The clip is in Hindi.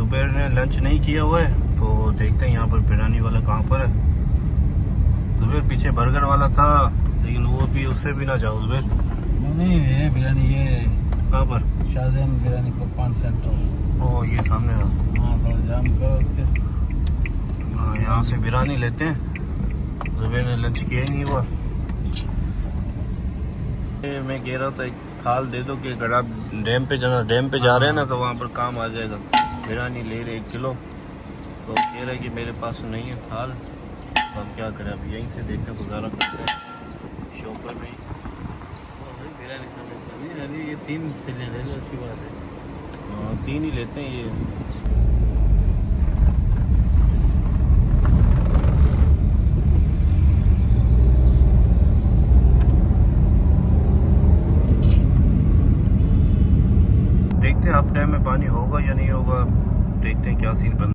ज़ुबैर ने लंच नहीं किया हुआ है, तो देखते हैं यहाँ पर बिरयानी वाला कहाँ पर है। ज़ुबैर पीछे बर्गर वाला था, लेकिन वो भी उससे भी ना जाओ ज़ुबैर। नहीं ये बिरयानी ये कहाँ पर? शाहजहान बिरयानी को 5 सेंट हो। ओ ये सामने था। हाँ थोड़ा जाम करो उसके। हाँ यहाँ से बिरयानी लेते हैं। ज़ुबैर ने लंच किया ही नहीं हुआ। मैं कह रहा था एक थाल दे दो कि अगर आप डैम पे जा रहे हैं ना, तो वहाँ पर काम आ जाएगा। बिरयानी ले रहे 1 किलो, तो कह रहा है कि मेरे पास नहीं है थाल, तो अब क्या करें, अब यहीं से देखते गुजारा करते हैं शॉपर में ही। बिरयानी ये 3 से ले लो, अच्छी बात है। हाँ 3 ही लेते हैं ये। देखते हैं अब डैम में पानी होगा या नहीं होगा, देखते हैं क्या सीन बन।